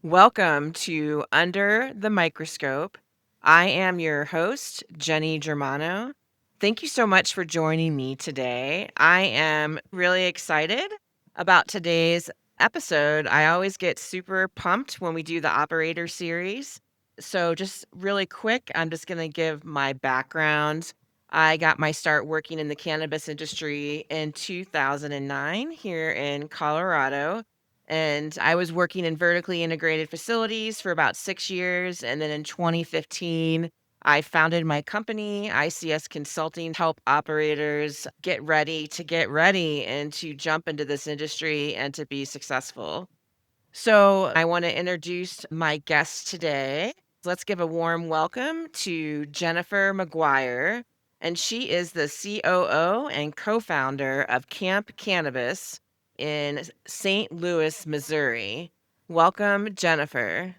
Welcome to Under the Microscope. I am your host, Jenny Germano. Thank you so much for joining me today. I am really excited about today's episode. I always get super pumped when we do the Operator Series. So, just really quick, I'm just going to give my background. I got my start working in the cannabis industry in 2009 here in Colorado. And I was working in vertically integrated facilities for about 6 years, and then in 2015, I founded my company, ICS Consulting, to help operators get ready and to jump into this industry and to be successful. So, I wanna introduce my guest today. Let's give a warm welcome to Jennifer McGuire, and she is the COO and co-founder of CAMP Cannabis in St. Louis, Missouri. Welcome, Jennifer.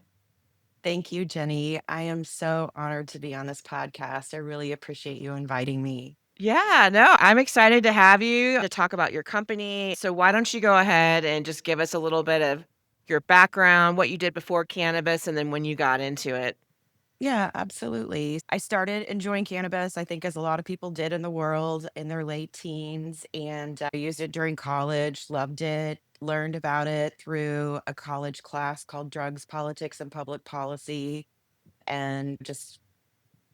Thank you, Jenny. I am so honored to be on this podcast. I really appreciate you inviting me. Yeah, no, I'm excited to have you to talk about your company. So why don't you go ahead and just give us a little bit of your background, what you did before cannabis, and then when you got into it? Yeah, absolutely. I started enjoying cannabis, I think, as a lot of people did in the world in their late teens, and I used it during college, loved it, learned about it through a college class called Drugs, Politics, and Public Policy, and just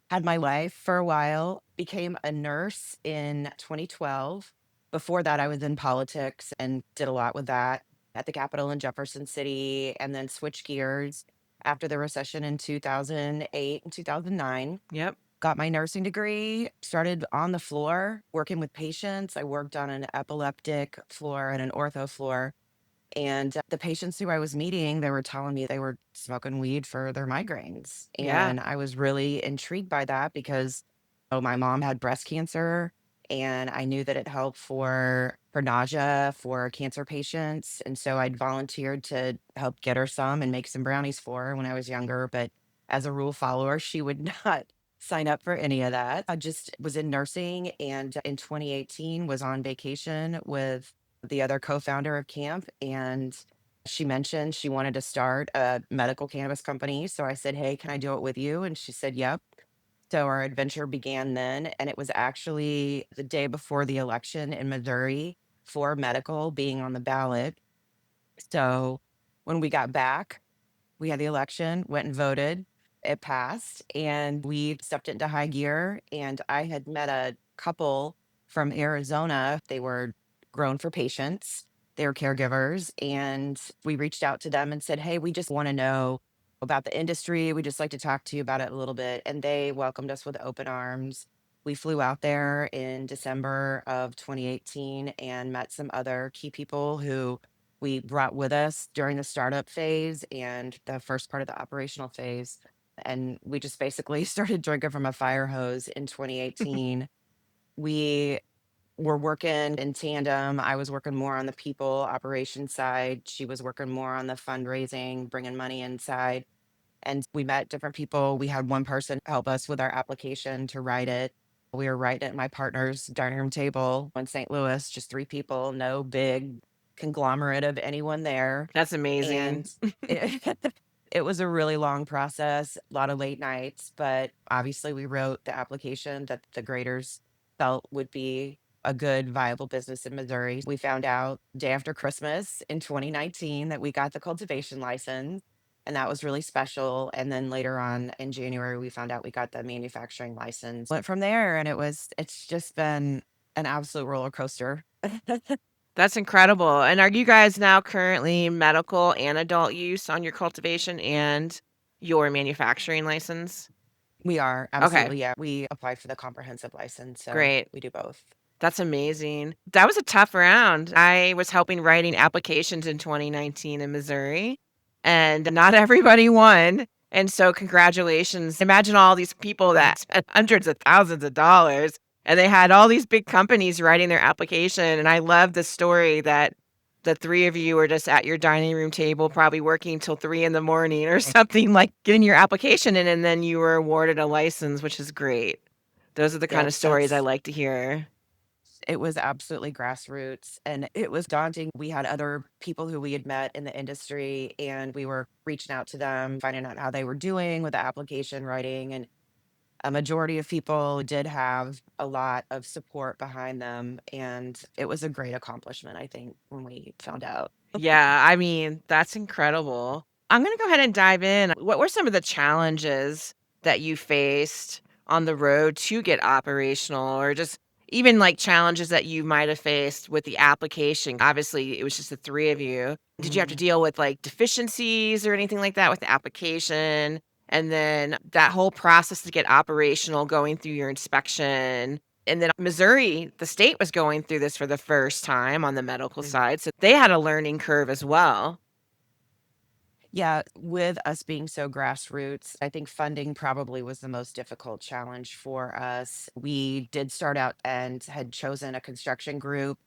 had my life for a while. Became a nurse in 2012. Before that, I was in politics and did a lot with that at the Capitol in Jefferson City, and then switched gears after the recession in 2008 and 2009. Yep. Got my nursing degree, started on the floor working with patients. I worked on an epileptic floor and an ortho floor, and the patients who I was meeting, they were telling me they were smoking weed for their migraines. Yeah. And I was really intrigued by that because my mom had breast cancer, and I knew that it helped for nausea for cancer patients. And so I'd volunteered to help get her some and make some brownies for her when I was younger. But as a rule follower, she would not sign up for any of that. I just was in nursing, and in 2018 was on vacation with the other co-founder of Camp, and she mentioned she wanted to start a medical cannabis company. So I said, "Hey, can I do it with you?" And she said, "Yep." So our adventure began then, and it was actually the day before the election in Missouri for medical being on the ballot. So when we got back, we had the election, went and voted. It passed, and we stepped into high gear. And I had met a couple from Arizona. They were grown for patients, they were caregivers. And we reached out to them and said, "Hey, we just want to know about the industry. We just like to talk to you about it a little bit." And they welcomed us with open arms. We flew out there in December of 2018 and met some other key people who we brought with us during the startup phase and the first part of the operational phase. And we just basically started drinking from a fire hose in 2018. We were working in tandem. I was working more on the people operation side. She was working more on the fundraising, bringing money inside. And we met different people. We had one person help us with our application to write it. We were writing it at my partner's dining room table in St. Louis, just three people, no big conglomerate of anyone there. That's amazing. And it, it was a really long process, a lot of late nights, but obviously we wrote the application that the graders felt would be a good, viable business in Missouri. We found out day after Christmas in 2019 that we got the cultivation license, and that was really special. And then later on in January, we found out we got the manufacturing license. Went from there, and it's just been an absolute roller coaster. That's incredible. And are you guys now currently medical and adult use on your cultivation and your manufacturing license? We are Okay, absolutely, yeah. We applied for the comprehensive license, so great. we do both. That's amazing. That was a tough round. I was helping writing applications in 2019 in Missouri, and not everybody won. And so, congratulations. Imagine all these people that spent hundreds of thousands of dollars, and they had all these big companies writing their application. And I love the story that the three of you were just at your dining room table, probably working till 3 in the morning or something, like getting your application in, and then you were awarded a license, which is great. Those are the kind Yep, of stories I like to hear. It was absolutely grassroots and it was daunting. We had other people who we had met in the industry and we were reaching out to them, finding out how they were doing with the application writing. And a majority of people did have a lot of support behind them. And it was a great accomplishment, I think, when we found out. Yeah, I mean, that's incredible. I'm gonna go ahead and dive in. What were some of the challenges that you faced on the road to get operational or just even like challenges that you might have faced with the application? Obviously, it was just the three of you. Did you have to Mhm. deal with like deficiencies or anything like that with the application? And then that whole process to get operational, going through your inspection, and then Missouri, the state was going through this for the first time on the medical side, so they had a learning curve as well. Yeah, with us being so grassroots, I think funding probably was the most difficult challenge for us. We did start out and had chosen a construction group,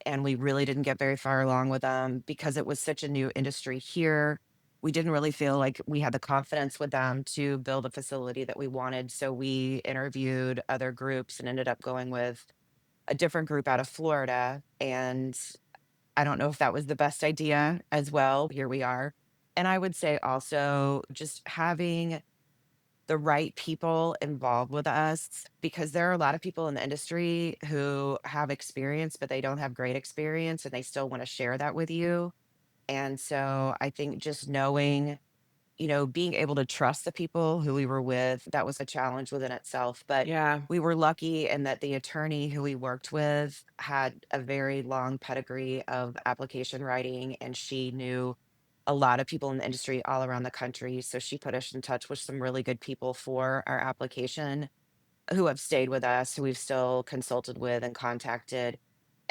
and we really didn't get very far along with them because it was such a new industry here. We didn't really feel like we had the confidence with them to build a facility that we wanted. So we interviewed other groups and ended up going with a different group out of Florida. And I don't know if that was the best idea as well. Here we are. And I would say also just having the right people involved with us because there are a lot of people in the industry who have experience, but they don't have great experience and they still want to share that with you. And so I think just knowing, being able to trust the people who we were with, that was a challenge within itself. But Yeah, we were lucky in that the attorney who we worked with had a very long pedigree of application writing, and she knew a lot of people in the industry all around the country. So she put us in touch with some really good people for our application who have stayed with us, who we've still consulted with and contacted.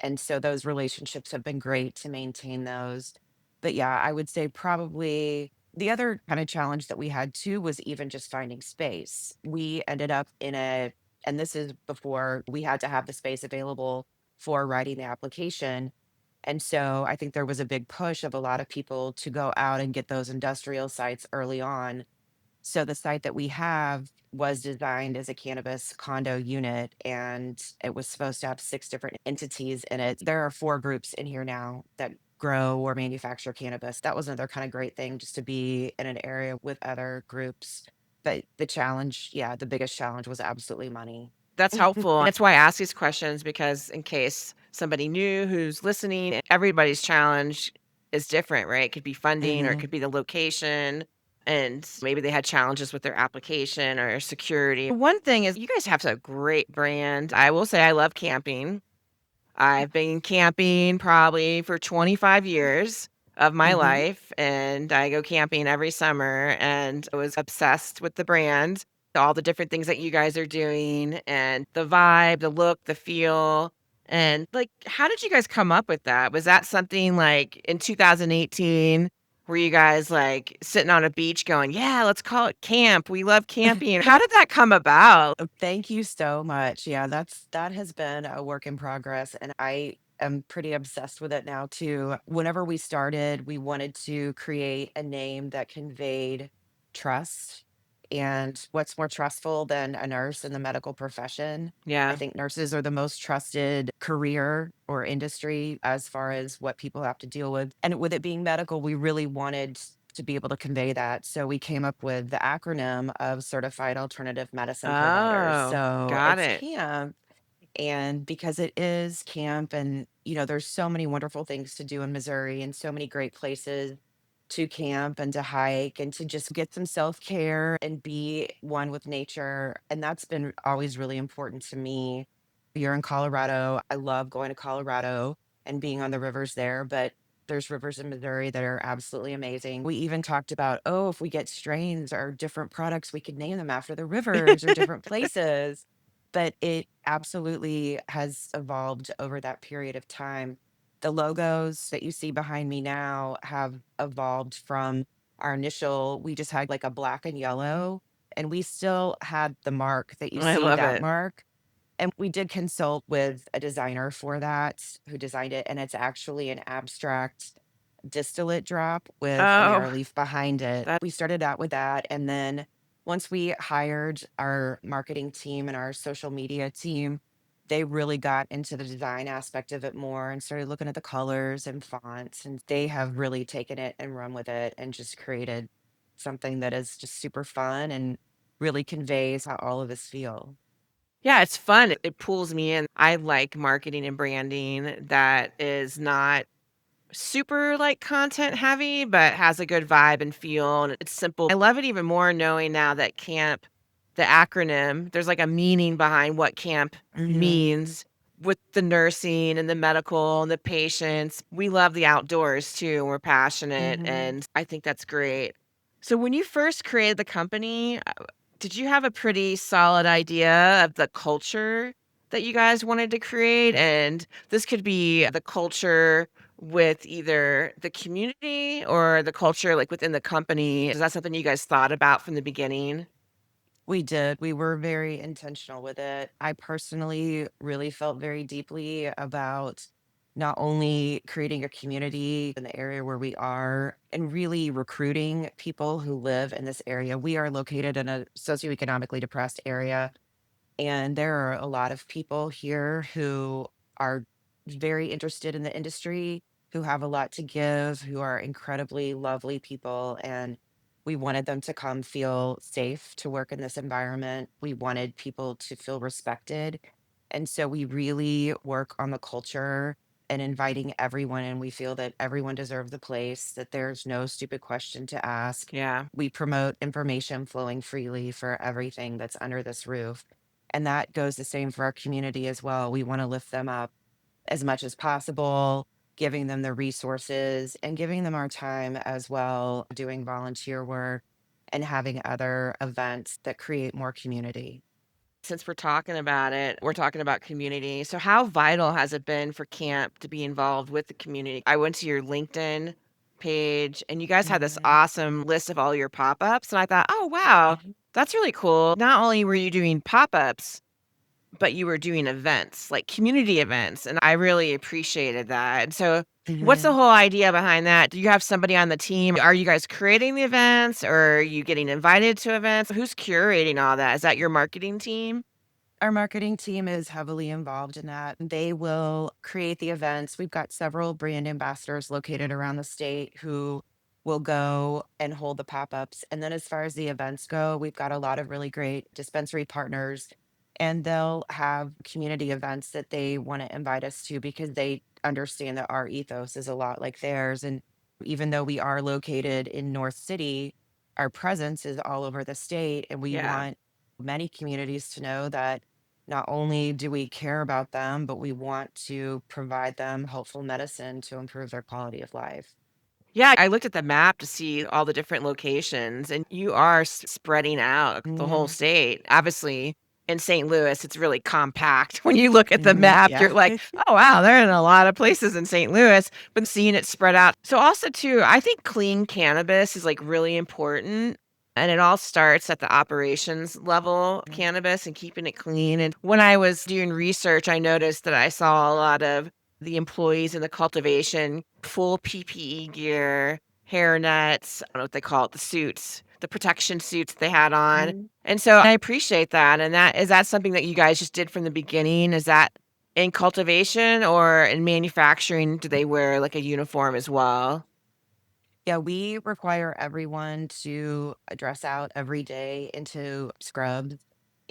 And so those relationships have been great to maintain those. But yeah, I would say probably the other kind of challenge that we had too was even just finding space. We ended up and this is before we had to have the space available for writing the application. And so I think there was a big push of a lot of people to go out and get those industrial sites early on. So the site that we have was designed as a cannabis condo unit, and it was supposed to have 6 different entities in it. There are 4 groups in here now that grow or manufacture cannabis. That was another kinda great thing just to be in an area with other groups. But the challenge, yeah, the biggest challenge was absolutely money. that's helpful, and that's why I ask these questions because in case somebody new who's listening, everybody's challenge is different, right? It could be funding or it Mhm. could be the location, and maybe they had challenges with their application or security. One thing is you guys have a great brand. I will say I love camping. I've been camping probably for 25 years of my Mhm. life, and I go camping every summer, and I was obsessed with the brand, all the different things that you guys are doing, and the vibe, the look, the feel, and, like, how did you guys come up with that? Was that something, like, in 2018, were you guys, like, sitting on a beach going, "Yeah, let's call it camp, we love camping." How did that come about? Thank you so much. Yeah, that has been a work in progress, and I am pretty obsessed with it now too. Whenever we started, we wanted to create a name that conveyed trust. And what's more trustful than a nurse in the medical profession? I Yeah. think nurses are the most trusted career or industry as far as what people have to deal with. And with it being medical, we really wanted to be able to convey that. So we came up with the acronym of Certified Alternative Medicine Providers. Oh, So got it's it. CAMP. And because it is camp and, there's so many wonderful things to do in Missouri and so many great places to camp and to hike and to just get some self-care and be one with nature. And that's been always really important to me. You're in Colorado. I love going to Colorado and being on the rivers there, but there's rivers in Missouri that are absolutely amazing. We even talked about, oh, if we get strains or different products, we could name them after the rivers or different places, but it absolutely has evolved over that period of time. The logos that you see behind me now have evolved from our initial, we just had like a black and yellow, and we still had the mark that you I see, love that it. mark. And we did consult with a designer for that who designed it, and it's actually an abstract distillate drop with an Oh, arrow leaf behind it. that We started out with that, and then once we hired our marketing team and our social media team, they really got into the design aspect of it more and started looking at the colors and fonts, and they have really taken it and run with it and just created something that is just super fun and really conveys how all of us feel. Yeah, it's fun. It pulls me in. I like marketing and branding that is not super like content heavy, but has a good vibe and feel, and it's simple. I love it even more knowing now that camp, the acronym, there's like a meaning behind what camp Mhm, means with the nursing and the medical and the patients. We love the outdoors too, and we're passionate, mhm. and I think that's great. So when you first created the company, did you have a pretty solid idea of the culture that you guys wanted to create? And this could be the culture with either the community or the culture like within the company. Is that something you guys thought about from the beginning? We did. We were very intentional with it. I personally really felt very deeply about not only creating a community in the area where we are and really recruiting people who live in this area. We are located in a socioeconomically depressed area, and there are a lot of people here who are very interested in the industry, who have a lot to give, who are incredibly lovely people. And we wanted them to come feel safe to work in this environment. We wanted people to feel respected. And so we really work on the culture and inviting everyone. And we feel that everyone deserves the place, that there's no stupid question to ask. Yeah. We promote information flowing freely for everything that's under this roof. And that goes the same for our community as well. We want to lift them up as much as possible, giving them the resources and giving them our time as well, doing volunteer work and having other events that create more community. Since we're talking about it, we're talking about community. So, how vital has it been for camp to be involved with the community? I went to your LinkedIn page and you guys had this Mhm. awesome list of all your pop ups. And I thought, oh, wow, Mhm. that's really cool. Not only were you doing pop ups, but you were doing events, like community events, and I really appreciated that. And so, what's the Mhm. whole idea behind that? Do you have somebody on the team? Are you guys creating the events or are you getting invited to events? Who's curating all that? Is that your marketing team? Our marketing team is heavily involved in that. They will create the events. We've got several brand ambassadors located around the state who will go and hold the pop ups. And then, as far as the events go, we've got a lot of really great dispensary partners, and they'll have community events that they want to invite us to because they understand that our ethos is a lot like theirs. And even though we are located in North City, our presence is all over the state. And we Yeah. want many communities to know that not only do we care about them, but we want to provide them helpful medicine to improve their quality of life. Yeah, I looked at the map to see all the different locations, and you are spreading out the whole Mhm, state. Obviously, in St. Louis, it's really compact. When you look at the mhm, map, yeah. you're like, oh, wow, they're in a lot of places in St. Louis, but seeing it spread out. So, also, too, I think clean cannabis is like really important. And it all starts at the operations level of Mhm, cannabis and keeping it clean. And when I was doing research, I noticed that I saw a lot of the employees in the cultivation, full PPE gear, hair nets, I don't know what they call it, the suits, the protection suits they had on. mhm. And so I appreciate that. And that is that something that you guys just did from the beginning? Is that in cultivation or in manufacturing? Do they wear like a uniform as well? Yeah, we require everyone to dress out every day into scrubs,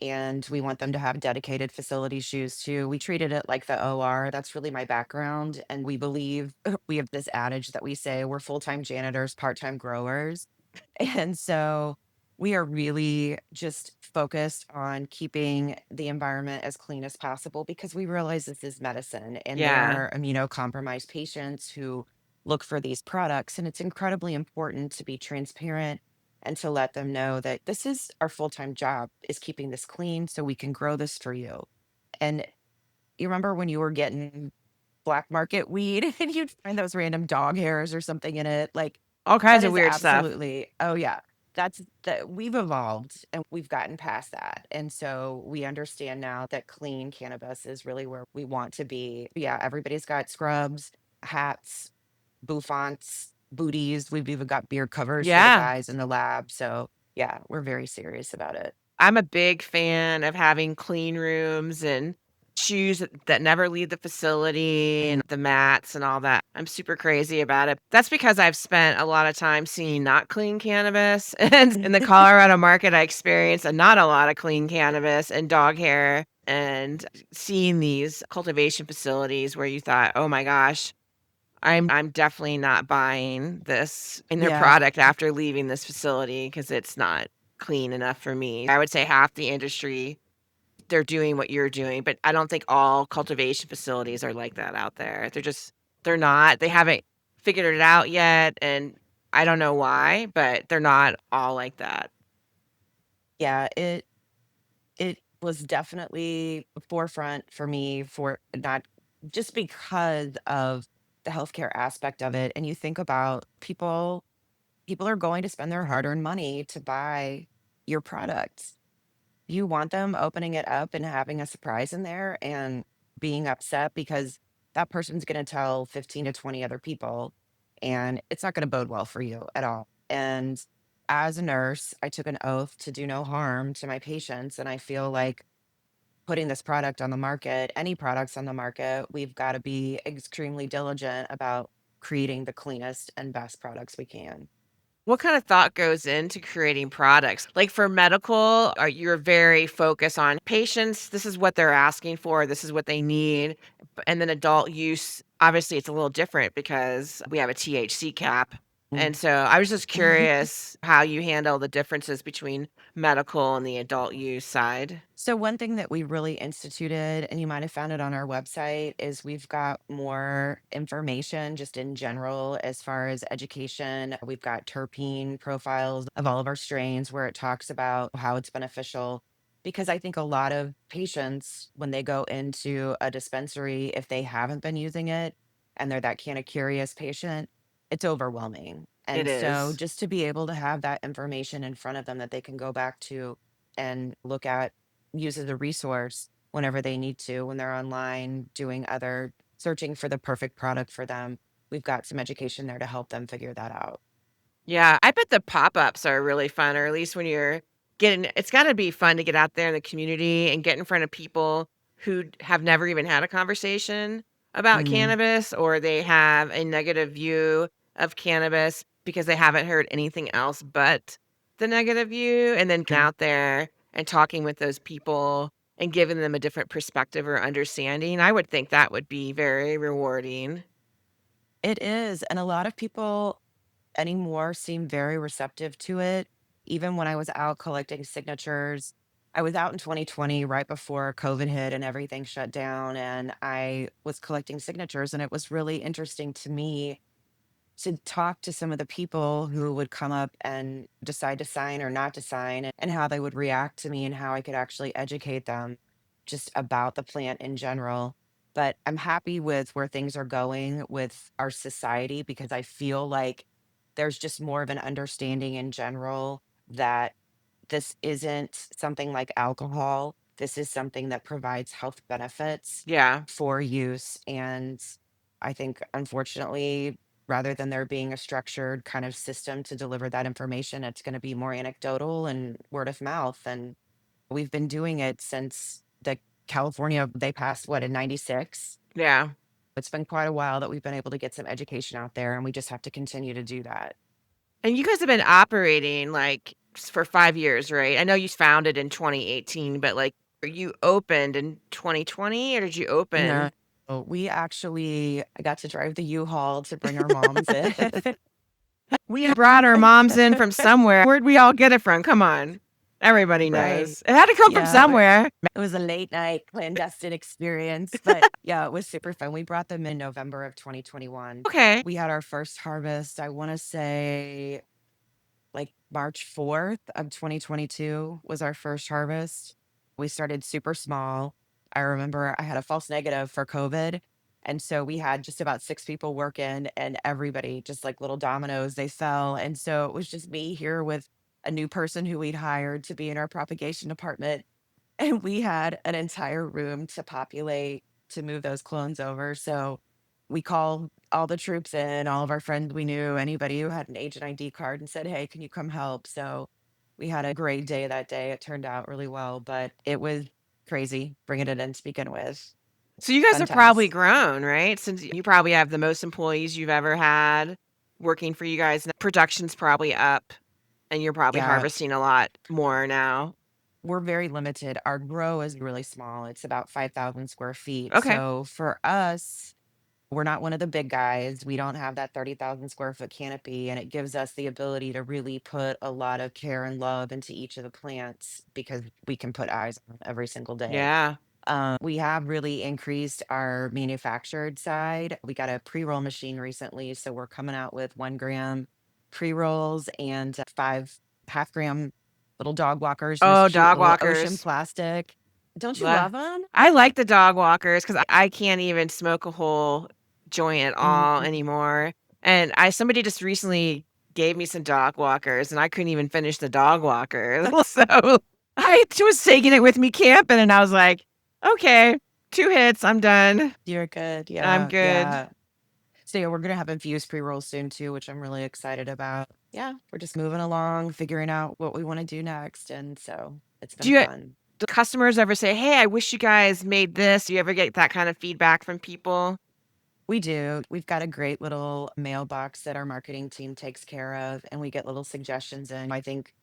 and we want them to have dedicated facility shoes too. We treated it like the OR. That's really my background. And we believe we have this adage that we say we're full time janitors, part time growers. And so we are really just focused on keeping the environment as clean as possible because we realize this is medicine and there Yeah. are immunocompromised patients who look for these products. And it's incredibly important to be transparent and to let them know that this is our full time job is keeping this clean so we can grow this for you. And you remember when you were getting black market weed and you'd find those random dog hairs or something in it? Like, All that kinds of is weird stuff. absolutely oh, yeah. That's that we've evolved and we've gotten past that, and so we understand now that clean cannabis is really where we want to be. Yeah, everybody's got scrubs, hats, bouffants, booties. We've even got beard covers for the Yeah. guys in the lab, so, yeah, we're very serious about it. I'm a big fan of having clean rooms and shoes that never leave the facility and the mats and all that. I'm super crazy about it. That's because I've spent a lot of time seeing not clean cannabis. And in the Colorado market, I experienced not a lot of clean cannabis and dog hair and seeing these cultivation facilities where you thought, oh my gosh, I'm definitely not buying this in their Yeah. product after leaving this facility because it's not clean enough for me. I would say half the industry, they're doing what you're doing, but I don't think all cultivation facilities are like that out there. They're not. They haven't figured it out yet, and I don't know why, but they're not all like that. Yeah, it was definitely a forefront for me for not just because of the healthcare aspect of it. And you think about people are going to spend their hard-earned money to buy your products. You want them opening it up and having a surprise in there and being upset because that person's going to tell 15 to 20 other people, and it's not going to bode well for you at all. And as a nurse, I took an oath to do no harm to my patients. And I feel like putting this product on the market, any products on the market, we've got to be extremely diligent about creating the cleanest and best products we can. What kind of thought goes into creating products? Like for medical, you're very focused on patients. This is what they're asking for. This is what they need. And then adult use, obviously, it's a little different because we have a THC cap. Mm. And so I was just curious how you handle the differences between medical and the adult use side. So one thing that we really instituted, and you might have found it on our website, is we've got more information just in general as far as education. We've got terpene profiles of all of our strains where it talks about how it's beneficial. Because I think a lot of patients, when they go into a dispensary, if they haven't been using it and they're that kind of curious patient, it's overwhelming. It And so is. just to be able to have that information in front of them that they can go back to and look at, use as a resource whenever they need to, when they're online doing other searching for the perfect product for them. We've got some education there to help them figure that out. Yeah, I bet the pop-ups are really fun, or at least when you're getting it's gotta be fun to get out there in the community and get in front of people who have never even had a conversation about Mhm. cannabis, or they have a negative view of cannabis because they haven't heard anything else but the negative view, and then getting Mm. out there and talking with those people and giving them a different perspective or understanding. I would think that would be very rewarding. It is. And a lot of people anymore seem very receptive to it. Even when I was out collecting signatures, I was out in 2020 right before COVID hit and everything shut down. And I was collecting signatures, and it was really interesting to me to talk to some of the people who would come up and decide to sign or not to sign, and how they would react to me and how I could actually educate them just about the plant in general. But I'm happy with where things are going with our society because I feel like there's just more of an understanding in general that this isn't something like alcohol. This is something that provides health benefits Yeah. for use. And I think, unfortunately, rather than there being a structured kind of system to deliver that information, it's going to be more anecdotal and word of mouth. And we've been doing it since California, they passed what, in 96? Yeah. It's been quite a while that we've been able to get some education out there, and we just have to continue to do that. And you guys have been operating, like, for 5 years, right? I know you founded in 2018, but, like, are you opened in 2020, or did you No, open we actually I got to drive the U-Haul to bring our moms in. We brought our moms in from somewhere. Where'd we all get it from? Come on. Everybody Right. knows. It had to come from Yeah, somewhere. it was a late night clandestine experience, but yeah, it was super fun. We brought them in November of 2021. Okay. We had our first harvest, I wanna say, like, March 4th of 2022 was our first harvest. We started super small. I remember I had a false negative for COVID, and so we had just about 6 people working, and everybody just like little dominoes, they fell. And so it was just me here with a new person who we'd hired to be in our propagation department, and we had an entire room to populate to move those clones over. So we called all the troops in, all of our friends we knew, anybody who had an agent ID card, and said, "Hey, can you come help?" So we had a great day that day. It turned out really well, but it was crazy bringing it in to begin with. So you guys Fun have probably times. grown, right? Since you probably have the most employees you've ever had working for you guys. Production's probably up and you're probably Yeah, harvesting a lot more now. we're very limited. Our grow is really small. It's about 5,000 square feet. Okay. So for us, we're not one of the big guys. We don't have that 30,000 square foot canopy, and it gives us the ability to really put a lot of care and love into each of the plants because we can put eyes on them every single day. Yeah. We have really increased our manufactured side. We got a pre-roll machine recently, so we're coming out with 1 gram pre-rolls and 5 half-gram little dog walkers in this Oh, cute dog little ocean walkers. plastic. Don't you Le love them? I like the dog walkers because I can't even smoke a whole joint at all Mhm. anymore, and I somebody just recently gave me some dog walkers, and I couldn't even finish the dog walker, so I was taking it with me camping, and I was like, "Okay, 2 hits, I'm done. You're good. I'm Yeah, good." yeah. So yeah, we're gonna have infused pre-rolls soon too, which I'm really excited about. Yeah, we're just moving along, figuring out what we want to do next, and so it's Do been you fun. do customers ever say, "Hey, I wish you guys made this?" Do you ever get that kind of feedback from people? We do. We've got a great little mailbox that our marketing team takes care of, and we get little suggestions in. I think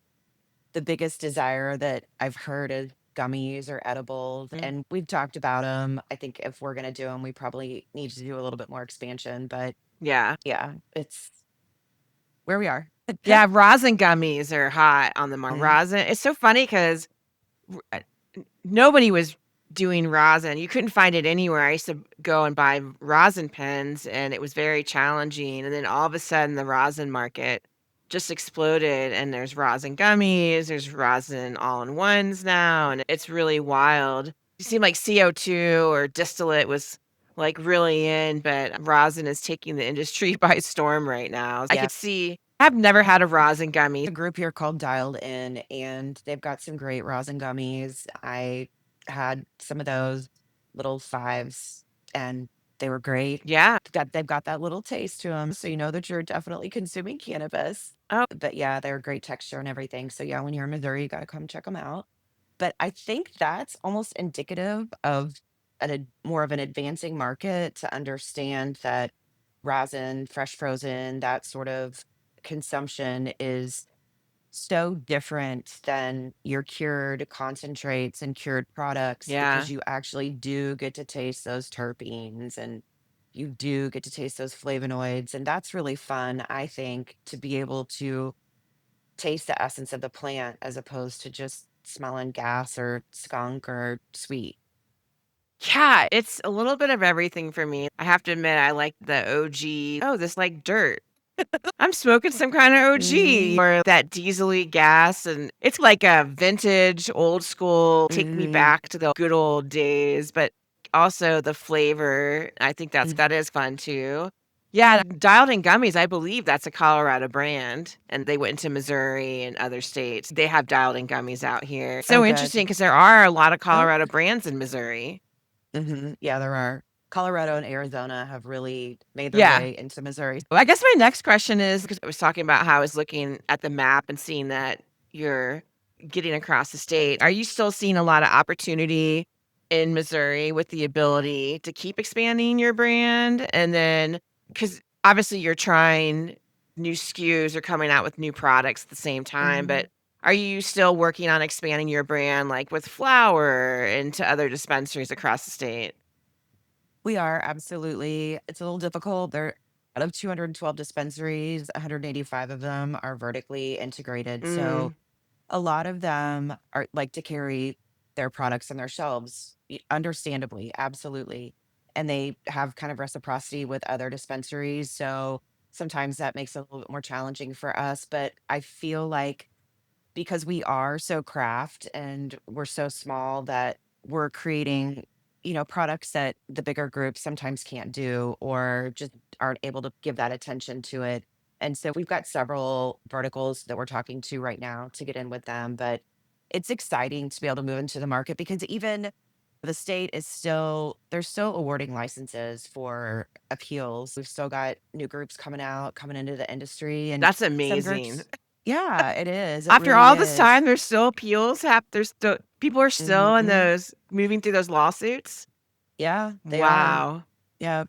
the biggest desire that I've heard is gummies or edibles, Mm, and we've talked about them. I think if we're gonna do them, we probably need to do a little bit more expansion, but yeah. yeah, it's where we are. Yeah, rosin gummies are hot on the Mhm, rosin. It's so funny 'cause nobody was doing rosin. You couldn't find it anywhere. I used to go and buy rosin pens, and it was very challenging, and then all of a sudden, the rosin market just exploded, and there's rosin gummies, there's rosin all-in-ones now, and it's really wild. It seemed like CO2 or distillate was, like, really in, but rosin is taking the industry by storm right now. I yeah. could see I've never had a rosin gummy. A group here called Dialed In, and they've got some great rosin gummies. I had some of those little fives, and they were great. Yeah. They've got that little taste to them, so you know that you're definitely consuming cannabis. Oh, But yeah, they're great texture and everything. So yeah, when you're in Missouri, you gotta come check them out. But I think that's almost indicative of more of an advancing market to understand that rosin, fresh frozen, that sort of consumption is so different than your cured concentrates and cured products yeah. because you actually do get to taste those terpenes and you do get to taste those flavonoids. And that's really fun, I think, to be able to taste the essence of the plant as opposed to just smelling gas or skunk or sweet. Yeah, it's a little bit of everything for me. I have to admit, I like the OG, "Oh, this like dirt. I'm smoking some kinda Hmm. OG," or that diesely gas, and it's like a vintage, old school, take me Hmm. back to the good old days, but also the flavor, I think that is fun too. Yeah, Dialed In Gummies, I believe that's a Colorado brand, and they went into Missouri and other states. They have Dialed In Gummies out here. Oh, So interesting good. because there are a lot of Oh, Colorado brands in Missouri. yeah, there are. Colorado and Arizona have really made their Yeah. way into Missouri. Well, I guess my next question is because I was talking about how I was looking at the map and seeing that you're getting across the state. Are you still seeing a lot of opportunity in Missouri with the ability to keep expanding your brand? And then, because obviously you're trying new SKUs or coming out with new products at the same time, but Mhm. are you still working on expanding your brand like with flour into other dispensaries across the state? We are, absolutely. It's a little difficult. There out of 212 dispensaries, 185 of them are vertically integrated. So Mm, a lot of them are like to carry their products on their shelves, understandably, absolutely. And they have kind of reciprocity with other dispensaries. So sometimes that makes it a little bit more challenging for us. But I feel like because we are so craft and we're so small that we're creating, products that the bigger groups sometimes can't do or just aren't able to give that attention to it. And so we've got several verticals that we're talking to right now to get in with them, but it's exciting to be able to move into the market because even the state is still they're still awarding licenses for appeals. We've still got new groups coming out, coming into the industry, and that's some amazing. groups. Yeah, it is. It After really all this is. time, there's still appeals there's still people are still in Mhm. those moving through those lawsuits? Yeah, they are. Wow. Yeah.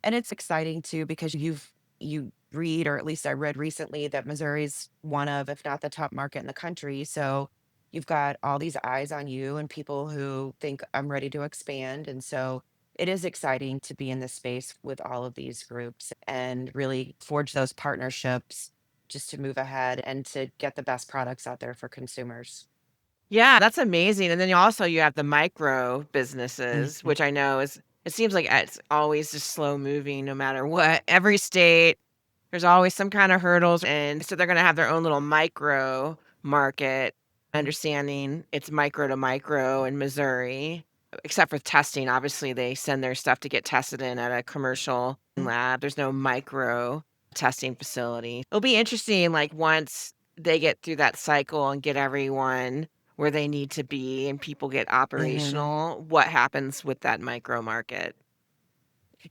And it's exciting too because you read, or at least I read recently, that Missouri's one of, if not the top market in the country. So you've got all these eyes on you and people who think I'm ready to expand. And so it is exciting to be in this space with all of these groups and really forge those partnerships just to move ahead and to get the best products out there for consumers. Yeah, that's amazing, and then you have the micro businesses, Mhm. which I know is it seems like it's always just slow moving no matter what. Every state, there's always some kind of hurdles, and so they're gonna have their own little micro market, understanding it's micro to micro in Missouri, except for testing. Obviously, they send their stuff to get tested in at a commercial lab. There's no micro testing facility. It'll be interesting, like, once they get through that cycle and get everyone where they need to be and people get Mhm. operational, what happens with that micro market?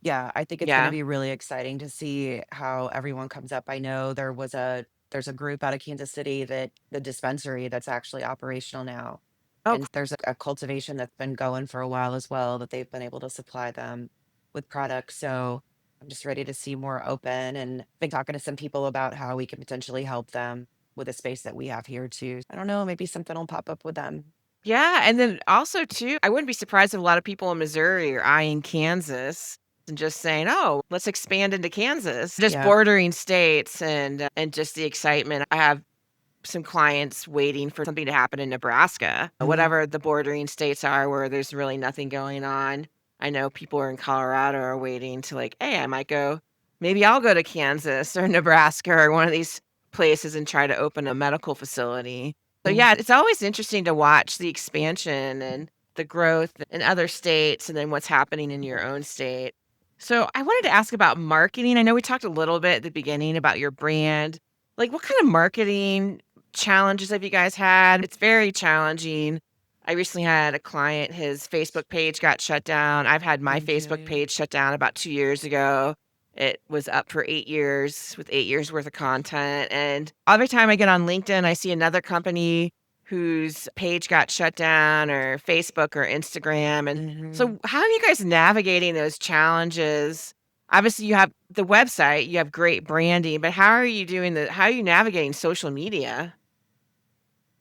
Yeah, I think it's gonna Yeah. be really exciting to see how everyone comes up. I know there's a group out of Kansas City, that the dispensary that's actually operational now. Oh, And there's a cultivation that's been going for a while as well, that they've been able to supply them with products. So I'm just ready to see more open, and been talking to some people about how we can potentially help them with the space that we have here too. I don't know, maybe something will pop up with them. yeah, and then also too, I wouldn't be surprised if a lot of people in Missouri are eyeing Kansas and just saying, "Oh, let's expand into Kansas." Just Yeah. bordering states and just the excitement. I have some clients waiting for something to happen in Nebraska, Mhm. whatever the bordering states are where there's really nothing going on. I know people are in Colorado are waiting to like, hey, I might go, maybe I'll go to Kansas or Nebraska or one of these places and try to open a medical facility. So Mhm. yeah, it's always interesting to watch the expansion and the growth in other states and then what's happening in your own state. So I wanted to ask about marketing. I know we talked a little bit at the beginning about your brand. Like, what kind of marketing challenges have you guys had? It's very challenging. I recently had a client, his Facebook page got shut down. I've had my Facebook Okay. page shut down about 2 years ago. It was up for 8 years with 8 years worth of content, and every time I get on LinkedIn, I see another company whose page got shut down or Facebook or Instagram, and Mhm. so how are you guys navigating those challenges? Obviously, you have the website, you have great branding, but how are you navigating social media?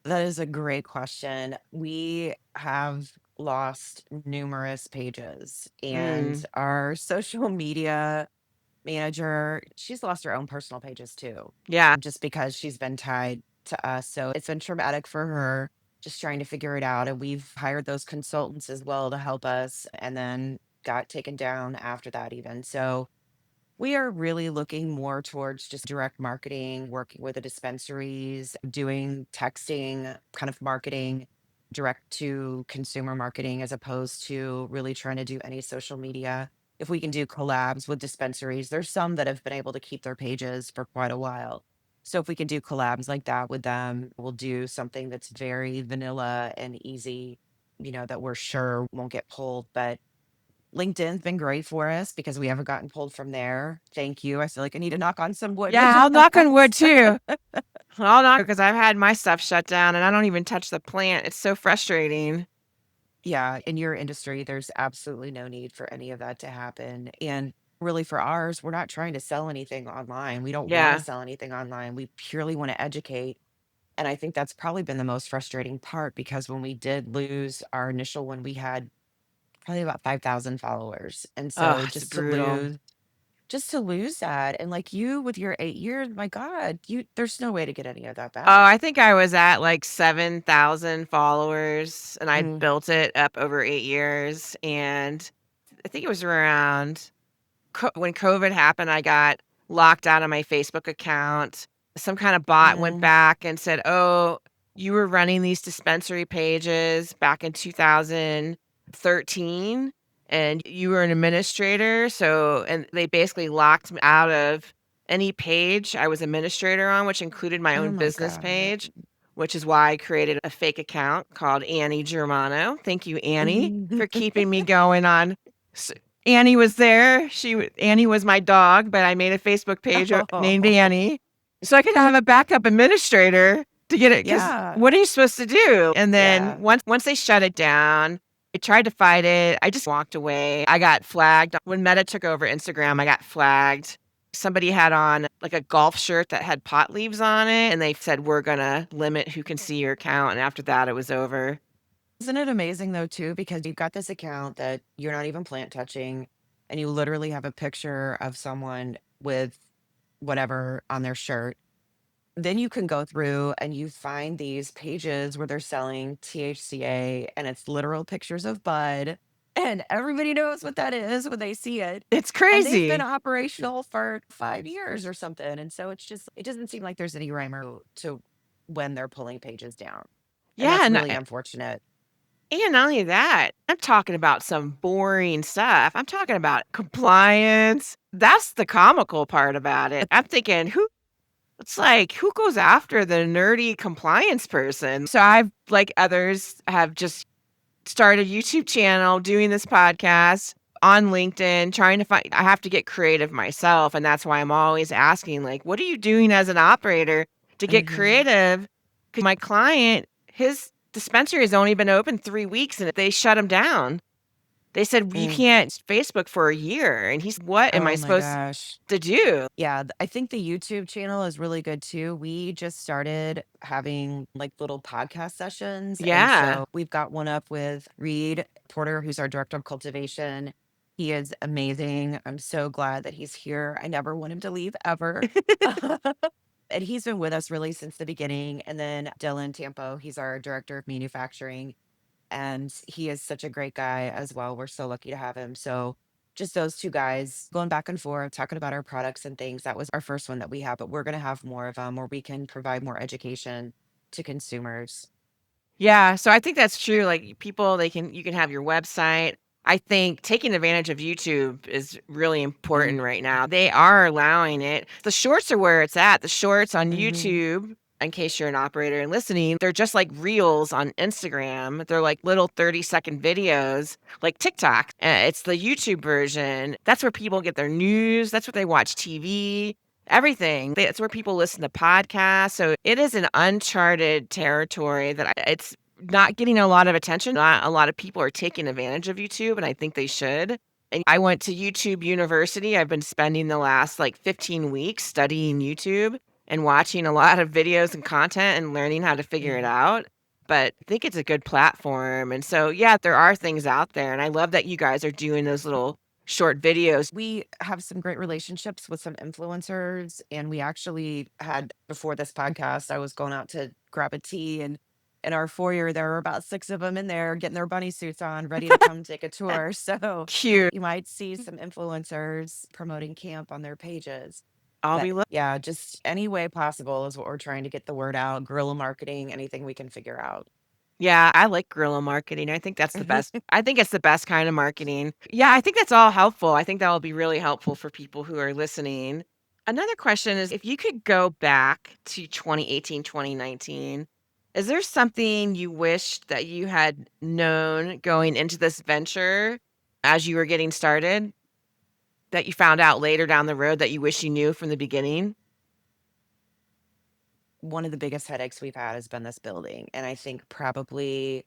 That is a great question. We have lost numerous pages, and Mm, our social media manager, she's lost her own personal pages too, yeah. just because she's been tied to us. So it's been traumatic for her, just trying to figure it out. And we've hired those consultants as well to help us, and then got taken down after that, even. So we are really looking more towards just direct marketing, working with the dispensaries, doing texting kind of marketing, direct to consumer marketing, as opposed to really trying to do any social media. If we can do collabs with dispensaries, there's some that have been able to keep their pages for quite a while. So if we can do collabs like that with them, we'll do something that's very vanilla and easy, that we're sure won't get pulled. But LinkedIn's been great for us because we haven't gotten pulled from there. Thank you. I feel like I need to knock on some wood with Yeah, I'll knock on wood that. too. I'll knock because I've had my stuff shut down and I don't even touch the plant. It's so frustrating. Yeah, in your industry, there's absolutely no need for any of that to happen. And really, for ours, we're not trying to sell anything online. We don't want to Yeah. sell anything online. We purely want to educate. And I think that's probably been the most frustrating part, because when we did lose our initial one, we had probably about 5,000 followers. And Oh, so it's brutal. just to lose that, and like you with your 8 years, my God, there's no way to get any of that Oh, back. I think I was at like 7,000 followers and I Mm, built it up over 8 years. And I think it was around when COVID happened, I got locked out of my Facebook account. Some kind of bot went mm, back and said, "Oh, you were running these dispensary pages back in 2013 and you were an administrator." So, and they basically locked me out of any page I was administrator on, which included my oh own my business God. page, which is why I created a fake account called Annie Germano. Thank you, Annie, for keeping me going on. Annie was there. Annie was my dog, but I made a Facebook page named Oh, Annie so I could have a backup administrator to get it. Because yeah, what are you supposed to do? And then yeah. once they shut it down, I tried to fight it. I just walked away. I got flagged. When Meta took over Instagram, I got flagged. Somebody had on like a golf shirt that had pot leaves on it, and they said, we're going to limit who can see your account. And after that, it was over. Isn't it amazing though too, because you've got this account that you're not even plant touching, and you literally have a picture of someone with whatever on their shirt. Then you can go through and you find these pages where they're selling THCA, and it's literal pictures of bud, and everybody knows what that is when they see it. It's And they've been crazy. operational for 5 years or something. And so it's just, it doesn't seem like there's any rhyme or to when they're pulling pages down. And Yeah. that's really unfortunate. And not only that, I'm talking about some boring stuff. I'm talking about compliance. That's the comical part about it. I'm thinking, it's like, who goes after the nerdy compliance person? So I've, like others, have just started a YouTube channel, doing this podcast on LinkedIn, trying to find, I have to get creative myself. And that's why I'm always asking, like, what are you doing as an operator to get Hmm. creative? Because my client, his dispensary has only been open 3 weeks and they shut him down. They said, "You Mm. can't Facebook for a year." And he's, what am I Oh my supposed gosh. to do? Yeah, I think the YouTube channel is really good too. We just started having like little podcast sessions. And Yeah. so we've got one up with Reed Porter, who's our director of cultivation. He is amazing. I'm so glad that he's here. I never want him to leave ever. And he's been with us really since the beginning. And then Dylan Tampo, he's our director of manufacturing, and he is such a great guy as well. We're so lucky to have him. So just those two guys going back and forth, talking about our products and things. That was our first one that we have, but we're going to have more of them where we can provide more education to consumers. Yeah, so I think that's true, like, people, you can have your website. I think taking advantage of YouTube is really Mm, important right now. They are allowing it. The shorts are where it's at. The shorts on mhm, YouTube, in case you're an operator and listening, they're just like reels on Instagram. They're like little 30-second videos, like TikTok. It's the YouTube version. That's where people get their news. That's where they watch TV. Everything. It's where people listen to podcasts, so it is an uncharted territory that it's not getting a lot of attention. Not a lot of people are taking advantage of YouTube, and I think they should. And I went to YouTube University. I've been spending the last, like, 15 weeks studying YouTube and watching a lot of videos and content and learning how to figure it mm. out, but I think it's a good platform, and so, yeah, there are things out there, and I love that you guys are doing those little short videos. We have some great relationships with some influencers. And we actually had, before this podcast, I was going out to grab a tea, and in our foyer, there were about six of them in there getting their bunny suits on, ready to come take a tour. So Cute. you might see some influencers promoting camp on their pages. I'll But be loo yeah, just any way possible is what we're trying to get the word out, guerrilla marketing, anything we can figure out. Yeah, I like guerrilla marketing. I think that's the best. I think it's the best kind of marketing. Yeah, I think that's all helpful. I think that will be really helpful for people who are listening. Another question is, if you could go back to 2018, 2019, is there something you wish that you had known going into this venture as you were getting started that you found out later down the road that you wish you knew from the beginning? One of the biggest headaches we've had has been this building. And I think probably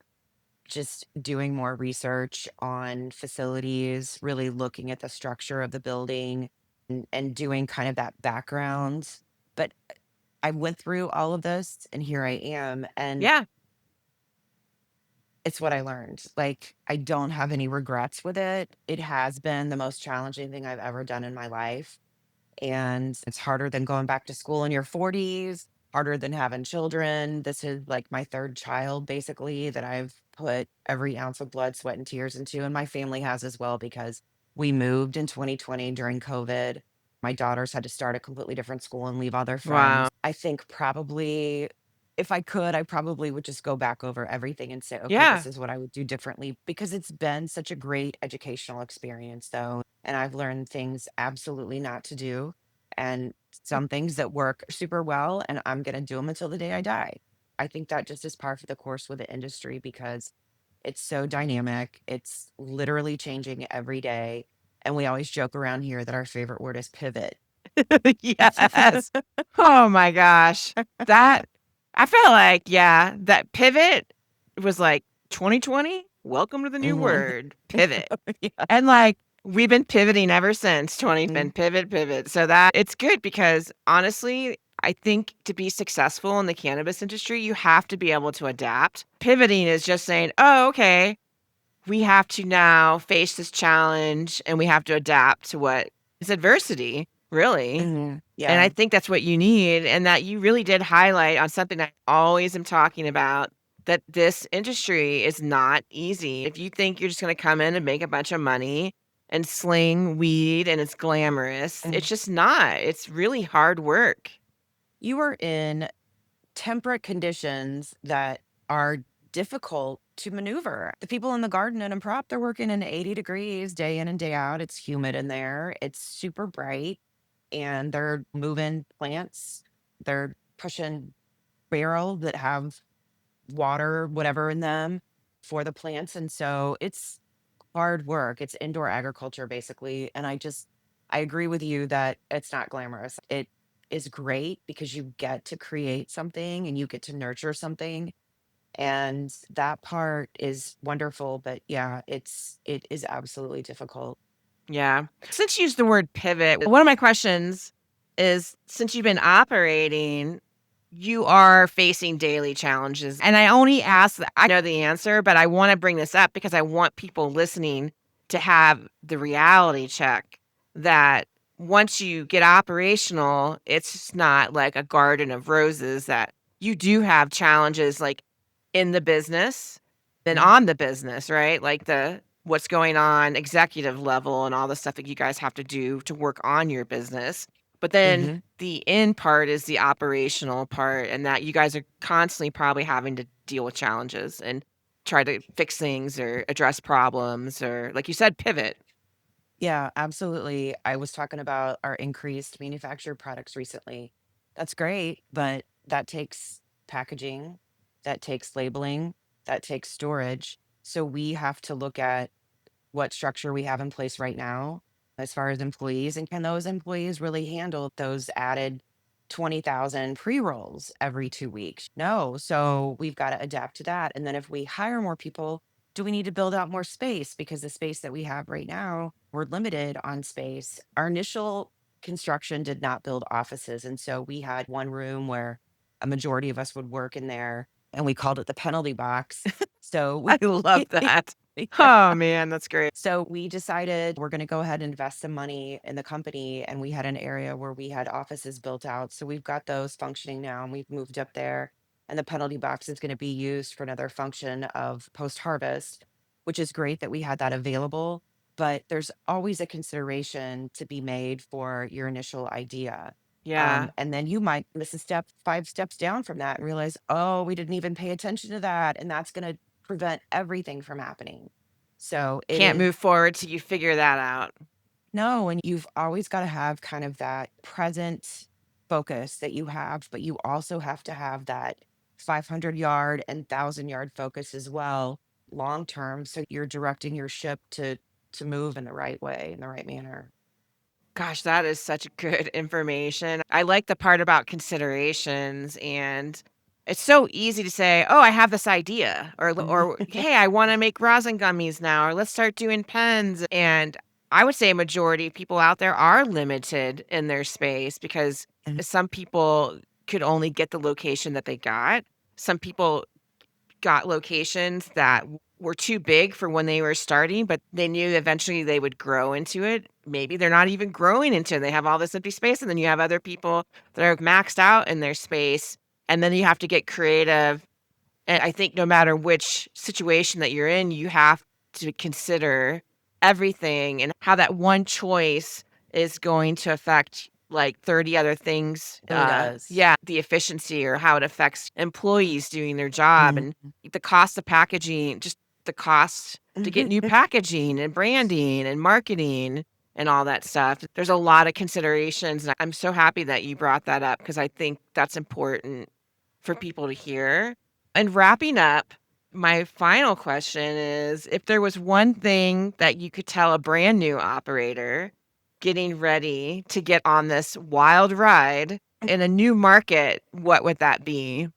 just doing more research on facilities, really looking at the structure of the building, and doing kind of that background. But I went through all of this and here I am. And Yeah. it's what I learned. Like, I don't have any regrets with it. It has been the most challenging thing I've ever done in my life. And it's harder than going back to school in your 40s, harder than having children. This is like my third child, basically, that I've put every ounce of blood, sweat, and tears into. And my family has as well, because we moved in 2020 during COVID. My daughters had to start a completely different school and leave all their Wow. friends. I think probably if I could, I probably would just go back over everything and say, okay, this Yeah. is what I would do differently, because it's been such a great educational experience, though. And I've learned things absolutely not to do, and some things that work super well, and I'm going to do them until the day I die. I think that just is par for the course with the industry, because it's so dynamic. It's literally changing every day. And we always joke around here that our favorite word is pivot. Yes. Oh my gosh. That I felt like, yeah, that pivot was like 2020. welcome to the new Mhm. word, pivot. Yeah. And like, we've been pivoting ever since 20 Mm, been pivot, pivot. So that it's good because honestly, I think to be successful in the cannabis industry, you have to be able to adapt. Pivoting is just saying, oh, okay, we have to now face this challenge and we have to adapt to what is adversity, really. mhm, And I yeah, think that's what you need, and that you really did highlight on something I always am talking about, that this industry is not easy. If you think you're just gonna come in and make a bunch of money and sling weed and it's glamorous, mm. it's just not. It's really hard work. You are in temperate conditions that are difficult to maneuver. The people in the garden and in prop, they're working in 80 degrees day in and day out. It's humid in there. It's super bright and they're moving plants. They're pushing barrels that have water, whatever in them for the plants. And so it's hard work. It's indoor agriculture basically. And I agree with you that it's not glamorous. It is great because you get to create something and you get to nurture something. And that part is wonderful. But yeah, it is absolutely difficult. Yeah. Since you used the word pivot, one of my questions is, since you've been operating, you are facing daily challenges. And I only ask that I know the answer, but I want to bring this up because I want people listening to have the reality check that once you get operational, it's just not like a garden of roses, that you do have challenges like in the business than Mhm. on the business, right? Like the what's going on executive level and all the stuff that you guys have to do to work on your business. But then Mhm. the end part is the operational part, and that you guys are constantly probably having to deal with challenges and try to fix things or address problems or, like you said, pivot. Yeah, absolutely. I was talking about our increased manufactured products recently. That's great, but that takes packaging, that takes labeling, that takes storage. So we have to look at what structure we have in place right now as far as employees, and can those employees really handle those added 20,000 pre-rolls every 2 weeks? No. So we've got to adapt to that. And then if we hire more people, do we need to build out more space? Because the space that we have right now, we're limited on space. Our initial construction did not build offices. And so we had one room where a majority of us would work in there, and we called it the penalty box. So I we, love that. yeah. Oh, man, that's great. So we decided we're going to go ahead and invest some money in the company. And we had an area where we had offices built out. So we've got those functioning now and we've moved up there. And the penalty box is going to be used for another function of post harvest, which is great that we had that available. But there's always a consideration to be made for your initial idea. Yeah. And then you might miss a step, 5 steps down from that and realize, oh, we didn't even pay attention to that. And that's going to prevent everything from happening. So it Can't is move forward till you figure that out. no, and you've always got to have kind of that present focus that you have, but you also have to have that 500-yard and 1,000-yard focus as well, long term. So you're directing your ship to move in the right way, in the right manner. Gosh, that is such good information. I like the part about considerations, and it's so easy to say, "Oh, I have this idea," or "Hey, I wanna make rosin gummies now," or "Let's start doing pens," and I would say a majority of people out there are limited in their space because some people could only get the location that they got. Some people got locations that were too big for when they were starting, but they knew eventually they would grow into it. Maybe they're not even growing into it. They have all this empty space, and then you have other people that are maxed out in their space, and then you have to get creative. And I think no matter which situation that you're in, you have to consider everything and how that one choice is going to affect like 30 other things. Really does. Yeah, the efficiency or how it affects employees doing their job and Mhm. the cost of packaging, just the cost to get new packaging and branding and marketing and all that stuff. There's a lot of considerations. And I'm so happy that you brought that up because I think that's important for people to hear. And wrapping up, my final question is, if there was one thing that you could tell a brand new operator getting ready to get on this wild ride in a new market, what would that be?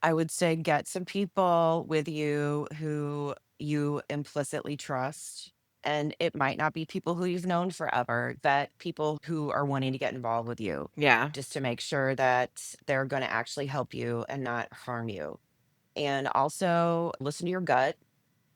I would say get some people with you who you implicitly trust. And it might not be people who you've known forever, that people who are wanting to get involved with you Yeah. just to make sure that they're going to actually help you and not harm you. And also listen to your gut.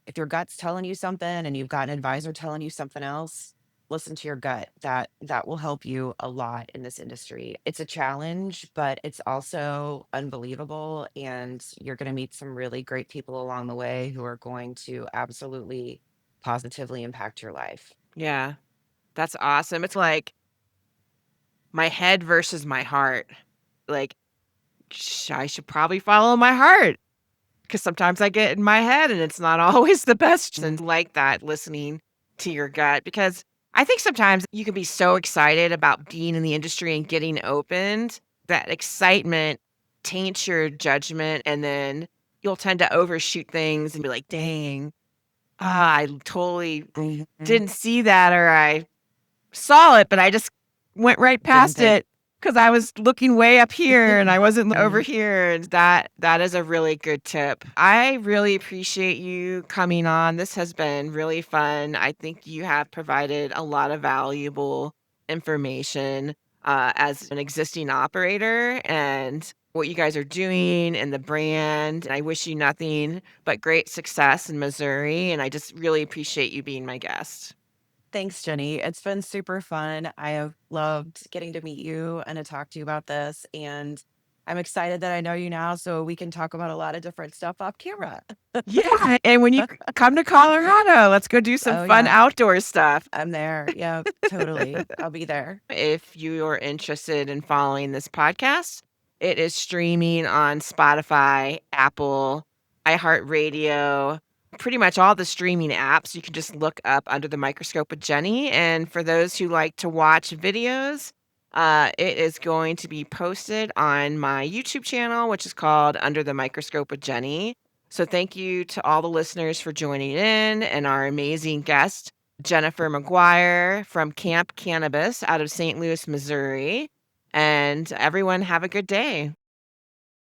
If your gut's telling you something and you've got an advisor telling you something else, listen to your gut. That will help you a lot in this industry. It's a challenge, but it's also unbelievable, and you're going to meet some really great people along the way who are going to absolutely positively impact your life. Yeah. That's awesome. It's like my head versus my heart. Like, I should probably follow my heart. 'Cause sometimes I get in my head and it's not always the best, and like that, listening to your gut, because I think sometimes you can be so excited about being in the industry and getting opened, that excitement taints your judgment, and then you'll tend to overshoot things and be like, "Dang, I totally Mhm. didn't see that, or I saw it, but I just went right Didn't past think. it because I was looking way up here and I wasn't over here," and that is a really good tip. I really appreciate you coming on. This has been really fun. I think you have provided a lot of valuable information, as an existing operator and what you guys are doing and the brand. I wish you nothing but great success in Missouri, and I just really appreciate you being my guest. Thanks, Jenny. It's been super fun. I have loved getting to meet you and to talk to you about this. And I'm excited that I know you now so we can talk about a lot of different stuff off camera. Yeah, and when you come to Colorado, let's go do some Oh, fun yeah, outdoor stuff. I'm there. Yeah, totally. I'll be there. If you're interested in following this podcast, it is streaming on Spotify, Apple, iHeartRadio, pretty much all the streaming apps. You can just look up Under the Microscope with Jenny. And for those who like to watch videos, it is going to be posted on my YouTube channel, which is called Under the Microscope with Jenny. So thank you to all the listeners for joining in and our amazing guest, Jennifer McGuire from Camp Cannabis out of St. Louis, Missouri. And everyone have a good day.